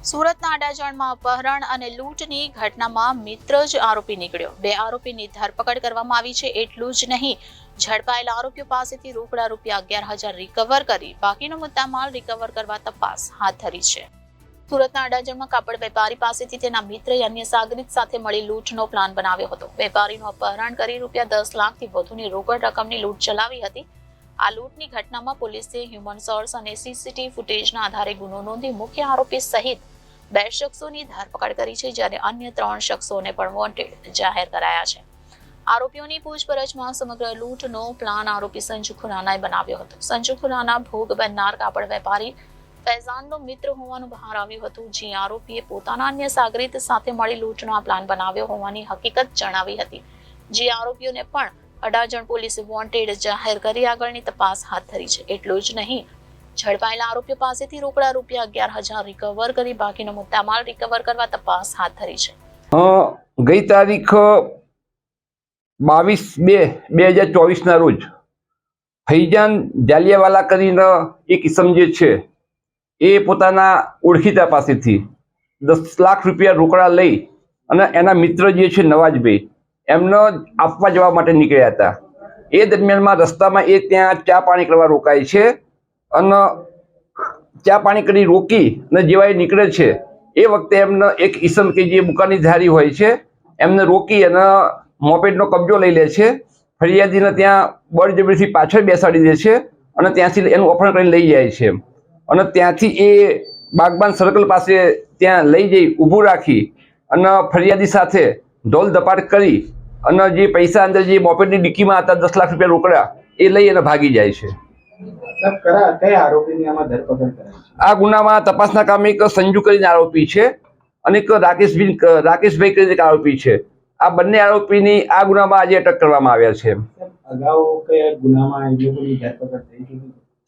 સુરતના અડાજણમાં અપહરણ અને લૂંટની ઘટનામાં મિત્ર જ આરોપી નીકળ્યો। 2 આરોપીની ધરપકડ કરવામાં આવી છે। એટલું જ નહીં, ઝડપાયેલા આરોપીઓ પાસેથી રોકડા રૂપિયા 11,000 રિકવર કરી બાકીનો મુદ્દામાલ રિકવર કરવા તપાસ હાથ ધરી છે। સુરતના અડાજણમાં કાપડ વેપારી પાસેથી તેના મિત્ર અન્ય સાગરીત સાથે મળી લૂંટનો પ્લાન બનાવ્યો હતો। વેપારીનું અપહરણ કરી રૂપિયા 10 લાખથી વધુની રોકડ રકમની લૂંટ ચલાવી હતી। આ લૂંટની ઘટનામાં પોલીસે હ્યુમન સોર્સ અને સીસીટીવી ફૂટેજના આધારે ગુનો નોંધી મુખ્ય આરોપી સહિત 2 શખ્સોની ધરપકડ કરી છે, જ્યારે અન્ય 3 શખ્સોને પણ વોન્ટેડ જાહેર કરાયા છે। આરોપીઓની પૂછપરછમાં સમગ્ર લૂંટનો પ્લાન આરોપી સંજુ ખુરાનાએ બનાવ્યો હતો। સંજુ ખુરાના ભોગ બનનાર કાપડ વેપારી ફૈઝાનનો મિત્ર હોવાનું બહાર આવ્યું હતું, જે આરોપીએ પોતાના અન્ય સાગરીત સાથે મળી લૂંટનો આ પ્લાન બનાવ્યો હોવાની હકીકત જણાવી હતી। જે આરોપીઓને પણ અડાજણ પોલીસે વોન્ટેડ જાહેર કરી આગળની તપાસ હાથ ધરી છે। એટલું જ નહીં, ઝડપાયેલા આરોપીઓ પાસેથી રોકડા રૂપિયા 11,000 રિકવર કરી બાકીનો મુદ્દામાલ રિકવર કરવા તપાસ હાથ ધરી છે। ગઈ તારીખ 22/2/2024 ના રોજ ફૈજાન જાલિયાવાલા કરીને એક ઇસમ જે છે એ પોતાના ઓળખીતા પાસેથી 10 લાખ રૂપિયા રોકડા લઈ અને એના મિત્ર જે છે નવાજભાઈ એમને આપવા જવા માટે નીકળ્યા હતા। એ દરમિયાનમાં રસ્તામાં એ ત્યાં ચા પાણી કરવા રોકાય છે અને ચા પાણી કરી રોકી અને જેવા એ નીકળે છે એ વખતે એમને એક ઈસમ કે જે બુકાની ધારી હોય છે એમને રોકી અને મોપેડનો કબજો લઈ લે છે। ફરિયાદીને ત્યાં બળજબરીથી પાછળ બેસાડી દે છે અને ત્યાંથી એનું અપહરણ કરીને લઈ જાય છે અને ત્યાંથી એ બાગબાન સર્કલ પાસે ત્યાં લઈ જઈ ઊભું રાખી અને ફરિયાદી સાથે ઢોલ ધપાટ કરી અને જે પૈસા અંદર જે મોપેડની ડિક્કીમાં હતા 10 લાખ રૂપિયા રોકડા એ લઈ અને ભાગી જાય છે। આ ગુનામાં તપાસના કામે એક સંજુ કરીને આરોપી છે અને એક રાકેશભાઈ કરીને એક આરોપી છે। આ બંને આરોપીની આ ગુનામાં આજે અટક કરવામાં આવ્યા છે।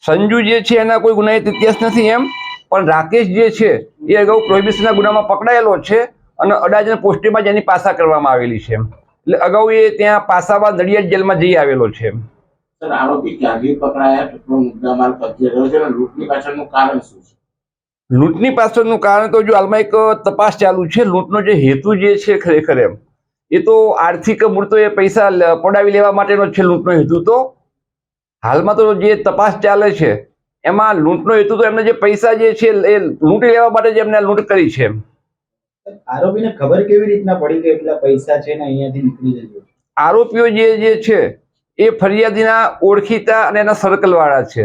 સંજુ જે છે એના કોઈ ગુનાહિત ઇતિહાસ નથી એમ, પણ રાકેશ જે છે એ અગાઉ પ્રોહિબિશનના ગુનામાં પકડાયેલો છે અને અડાજણ પોસ્ટેમાં જ એની પાસા કરવામાં આવેલી છે। એટલે અગાઉ એ ત્યાં પાસામાં નડિયાદ જેલમાં જઈ આવેલો છે। આરોપી ક્યાંથી પકડાયા, કેટલો મુદ્દામાલ કબજે કર્યો છે અને લૂંટની પાછળનું કારણ શું છે? લૂંટની પાછળનું કારણ તો જો હાલમાં એક તપાસ ચાલુ છે। લૂંટનો જે હેતુ જે છે ખરેખર એમ એ તો આર્થિક મૂળ તો એ પૈસા પડાવી લેવા માટેનો છે લૂંટનો હેતુ। તો હાલમાં તો જે તપાસ ચાલે છે એમાં લૂંટનો હેતુ તો એમને જે પૈસા જે છે એ લૂંટી લેવા માટે જ એમને લૂંટ કરી છે। આરોપીને ખબર કેવી રીતના પડી કે એટલા પૈસા છે ને અહીંયાથી નીકળી જજો? આરોપીઓ જે છે એ ફરિયાદીના ઓળખીતા અને એના સર્કલ વાળા છે,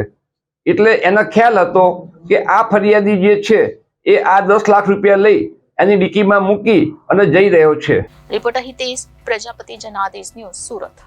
એટલે એનો ખ્યાલ હતો કે આ ફરિયાદી જે છે એ આ 10 લાખ રૂપિયા લઈ એની ડિક્કીમાં મૂકી અને જઈ રહ્યો છે। Reporter Hitesh Prajapati, Janadesh news, Surat.